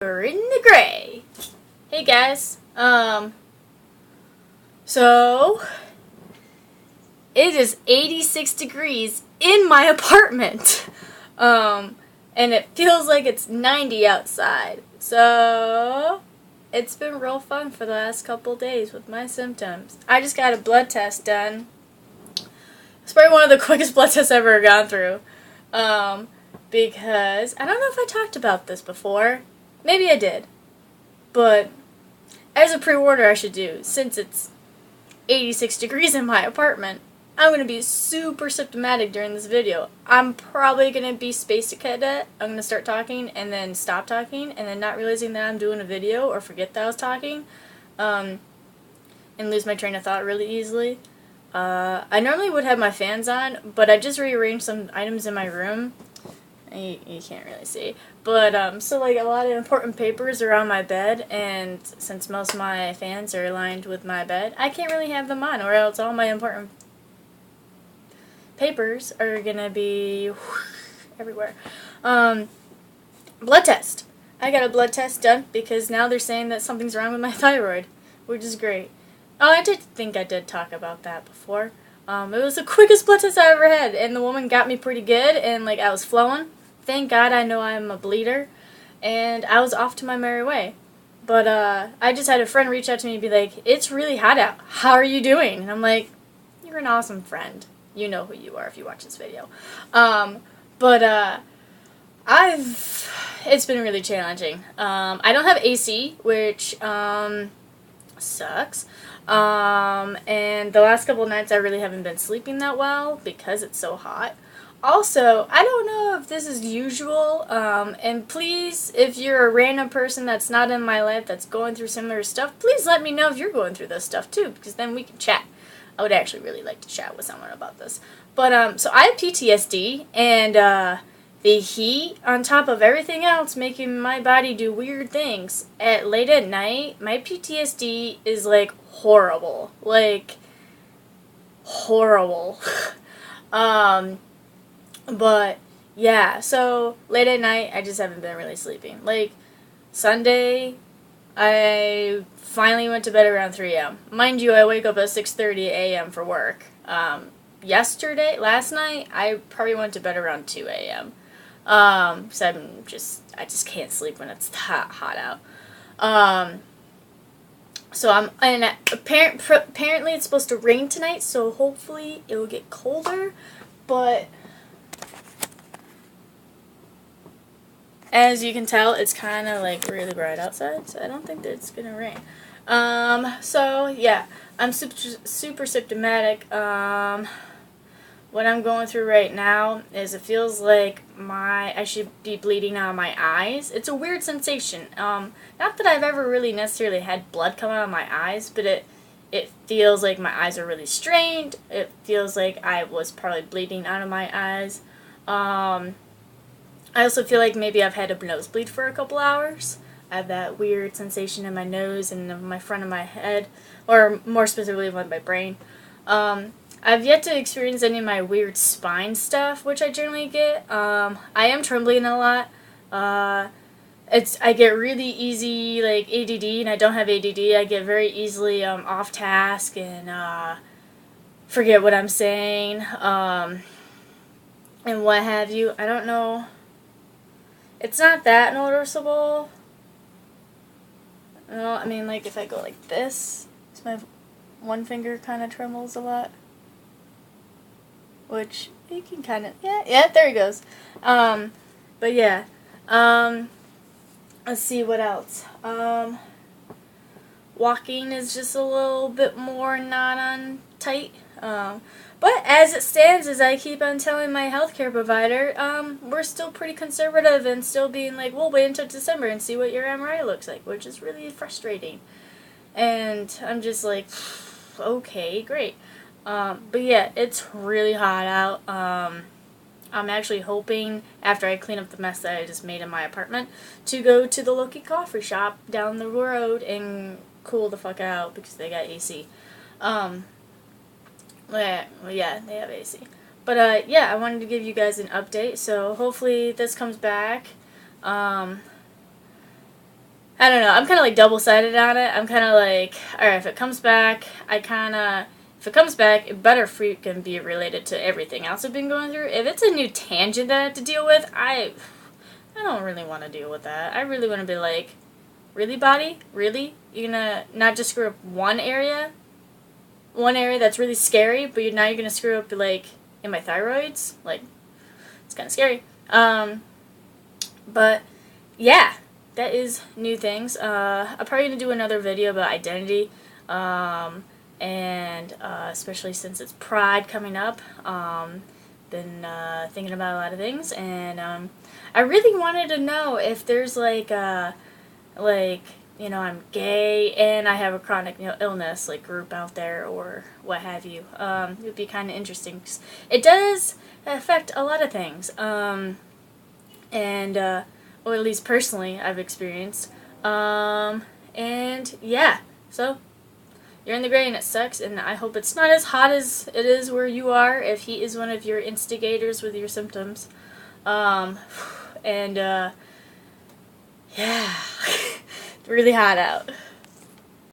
We're in the gray. Hey guys. So it is 86 degrees in my apartment. And it feels like it's 90 outside. So it's been real fun for the last couple days with my symptoms. I just got a blood test done. It's probably one of the quickest blood tests I've ever gone through. Because I don't know if I talked about this before. Maybe I did. But as a pre-order I should do, since it's 86 degrees in my apartment, I'm going to be super symptomatic during this video. I'm probably going to be Space Cadet. I'm going to start talking and then stop talking and then not realizing that I'm doing a video or forget that I was talking. And lose my train of thought really easily. I normally would have my fans on, but I just rearranged some items in my room. You can't really see. But, so like a lot of important papers are on my bed, and since most of my fans are aligned with my bed, I can't really have them on, or else all my important papers are gonna be everywhere. Blood test. I got a blood test done because now they're saying that something's wrong with my thyroid, which is great. Oh, I did think I did talk about that before. It was the quickest blood test I ever had, and the woman got me pretty good, and like I was flowing. Thank God I know I'm a bleeder, and I was off to my merry way. But I just had a friend reach out to me and be like, "It's really hot out. How are you doing?" And I'm like, "You're an awesome friend. You know who you are if you watch this video." It's been really challenging. I don't have AC, which sucks. And the last couple of nights I really haven't been sleeping that well because it's so hot. Also, I don't know if this is usual, and please, if you're a random person that's not in my life that's going through similar stuff, please let me know if you're going through this stuff too, because then we can chat. I would actually really like to chat with someone about this. But, so I have PTSD, and, the heat, on top of everything else, making my body do weird things late at night, my PTSD is, like, horrible. Like, horrible. But, yeah, so, late at night, I just haven't been really sleeping. Like, Sunday, I finally went to bed around 3 a.m. Mind you, I wake up at 6:30 a.m. for work. Last night, I probably went to bed around 2 a.m. So I just can't sleep when it's hot out. And apparently it's supposed to rain tonight, so hopefully it will get colder, but as you can tell, it's kind of like really bright outside, so I don't think that it's gonna rain. So yeah, I'm super symptomatic. What I'm going through right now is it feels like I should be bleeding out of my eyes. It's a weird sensation. Not that I've ever really necessarily had blood come out of my eyes, but it feels like my eyes are really strained. It feels like I was probably bleeding out of my eyes. I also feel like maybe I've had a nosebleed for a couple hours. I have that weird sensation in my nose and in my front of my head, or more specifically with my brain. I've yet to experience any of my weird spine stuff, which I generally get. I am trembling a lot. I get really easy, like, ADD, and I don't have ADD. I get very easily off task and forget what I'm saying, and what have you. I don't know. It's not that noticeable. No, I mean, like, if I go like this, my one finger kind of trembles a lot. Which, you can kind of, yeah, there he goes. But yeah, let's see what else. Walking is just a little bit more not on tight. But as it stands, as I keep on telling my healthcare provider, we're still pretty conservative and still being like, we'll wait until December and see what your MRI looks like, which is really frustrating. And I'm just like, okay, great. But yeah, it's really hot out. I'm actually hoping, after I clean up the mess that I just made in my apartment, to go to the local coffee shop down the road and cool the fuck out because they got AC. Yeah, they have AC. But, yeah, I wanted to give you guys an update, so hopefully this comes back. I don't know. I'm kind of like double-sided on it. I'm kind of like, alright, if it comes back, if it comes back, it better freaking be related to everything else I've been going through. If it's a new tangent that I have to deal with, I don't really want to deal with that. I really want to be like, really, body? Really? You're gonna not just screw up one area that's really scary, but now you're gonna screw up, like, in my thyroids? Like, it's kind of scary. But, yeah. That is new things. I'm probably going to do another video about identity, and especially since it's Pride coming up. Been thinking about a lot of things, and I really wanted to know if there's like, you know, I'm gay and I have a chronic illness, like, group out there or what have you. It would be kind of interesting, 'cause it does affect a lot of things, or at least personally I've experienced. And yeah, so you're in the gray and it sucks, and I hope it's not as hot as it is where you are if he is one of your instigators with your symptoms. Yeah, it's really hot out.